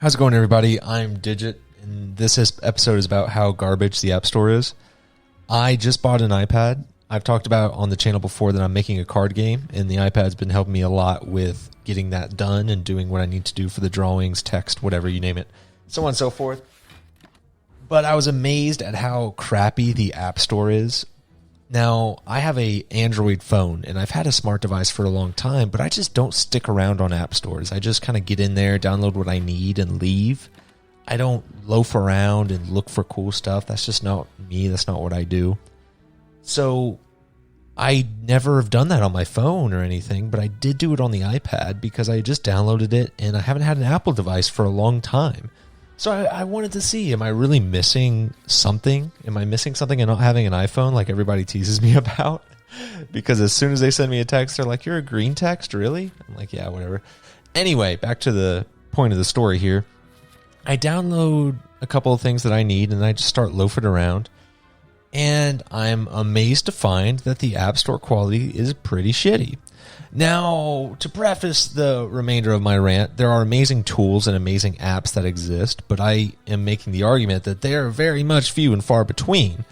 How's it going, everybody? I'm Digit, and this episode is about how garbage the App Store is. I just bought an iPad. I've talked about on the channel before that I'm making a card game, and the iPad's been helping me a lot with getting that done and doing what I need to do for the drawings, text, whatever, you name it, so on and so forth. But I was amazed at how crappy the App Store is. Now, I have a Android phone, and I've had a smart device for a long time, but I just don't stick around on app stores. I just kind of get in there, download what I need, and leave. I don't loaf around and look for cool stuff. That's just not me. That's not what I do. So I never have done that on my phone or anything, but I did do it on the iPad because I just downloaded it, and I haven't had an Apple device for a long time. So I wanted to see, am I really missing something? Am I missing something and not having an iPhone like everybody teases me about? Because as soon as they send me a text, they're like, you're a green text, really? I'm like, yeah, whatever. Anyway, back to the point of the story here. I download a couple of things that I need, and I just start loafing around. And I'm amazed to find that the App Store quality is pretty shitty. Now, to preface the remainder of my rant, there are amazing tools and amazing apps that exist, but I am making the argument that they are very much few and far between.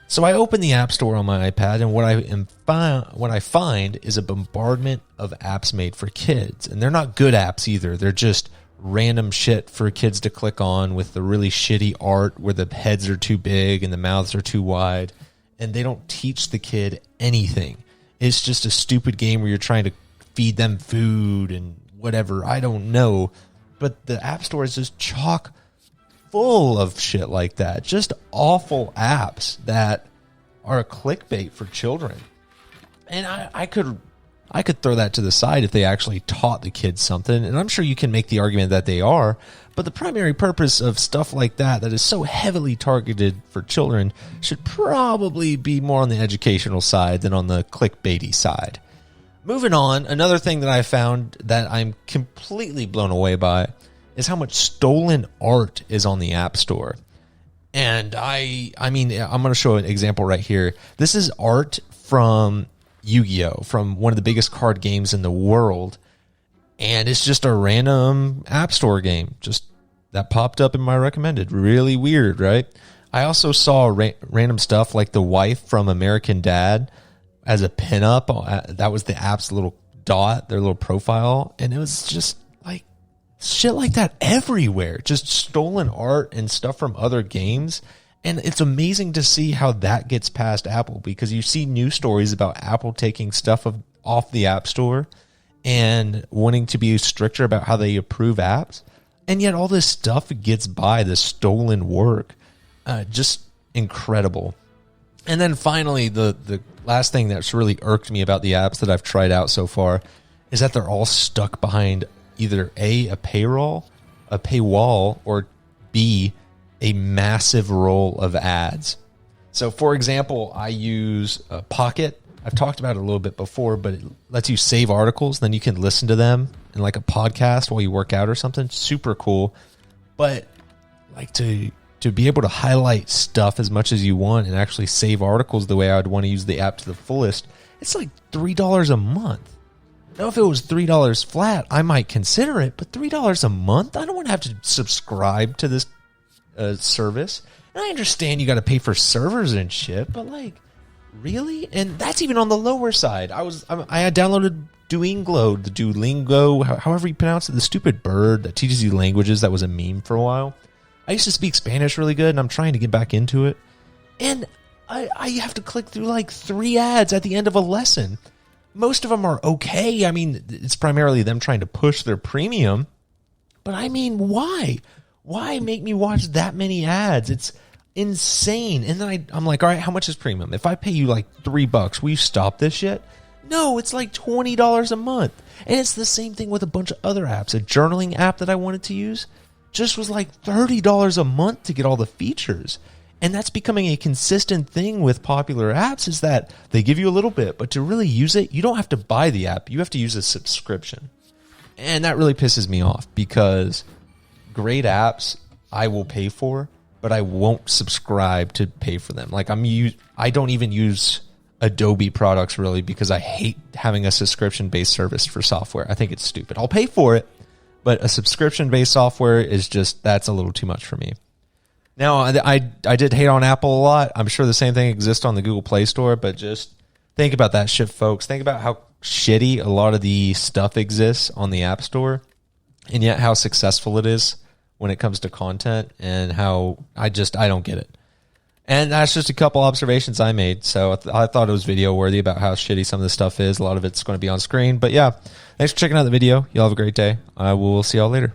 So I open the App Store on my iPad, and what I find is a bombardment of apps made for kids. And they're not good apps either. They're just random shit for kids to click on with the really shitty art where the heads are too big and the mouths are too wide, and they don't teach the kid anything. It's just a stupid game where you're trying to feed them food and whatever. I don't know. But the App Store is just chock full of shit like that. Just awful apps that are a clickbait for children. And I could throw that to the side if they actually taught the kids something. And I'm sure you can make the argument that they are. But the primary purpose of stuff like that is so heavily targeted for children should probably be more on the educational side than on the clickbaity side. Moving on, another thing that I found that I'm completely blown away by is how much stolen art is on the App Store. And I mean, I'm going to show an example right here. This is art from Yu-Gi-Oh! From one of the biggest card games in the world. And it's just a random App Store game. Just that popped up in my recommended. Really weird, right? I also saw random stuff like the wife from American Dad as a pinup. That was the app's little dot, their little profile. And it was just like shit like that everywhere. Just stolen art and stuff from other games. And it's amazing to see how that gets past Apple, because you see news stories about Apple taking stuff off the App Store and wanting to be stricter about how they approve apps. And yet all this stuff gets by, the stolen work. Just incredible. And then finally, the last thing that's really irked me about the apps that I've tried out so far is that they're all stuck behind either A, a paywall, or B, a massive roll of ads. So, for example, I use Pocket. I've talked about it a little bit before, but it lets you save articles. Then you can listen to them in like a podcast while you work out or something. Super cool. But like to be able to highlight stuff as much as you want and actually save articles the way I would want to use the app to the fullest, it's like $3 a month. Now, if it was $3 flat, I might consider it, but $3 a month? I don't want to have to subscribe to this service. And I understand you got to pay for servers and shit, but like, really? And that's even on the lower side. I had downloaded Duolingo, however you pronounce it, the stupid bird that teaches you languages that was a meme for a while. I used to speak Spanish really good, and I'm trying to get back into it. And I have to click through like 3 ads at the end of a lesson. Most of them are okay. I mean, it's primarily them trying to push their premium. But I mean, why? Why make me watch that many ads? It's insane. And then I'm like, all right, how much is premium? If I pay you like $3, will you stop this shit? No, it's like $20 a month. And it's the same thing with a bunch of other apps. A journaling app that I wanted to use just was like $30 a month to get all the features. And that's becoming a consistent thing with popular apps, is that they give you a little bit, but to really use it, you don't have to buy the app. You have to use a subscription. And that really pisses me off, because great apps I will pay for, but I won't subscribe to pay for them. Like I don't even use Adobe products really, because I hate having a subscription-based service for software. I think it's stupid. I'll pay for it, But a subscription-based software is just, that's a little too much for me. Now, I did hate on Apple a lot. I'm sure the same thing exists on the Google Play Store, but just think about that shit, folks. Think about how shitty a lot of the stuff exists on the App Store, and yet how successful it is when it comes to content, and how I don't get it. And that's just a couple observations I made. So I thought it was video worthy about how shitty some of this stuff is. A lot of it's going to be on screen. But yeah, thanks for checking out the video. Y'all have a great day. I will see y'all later.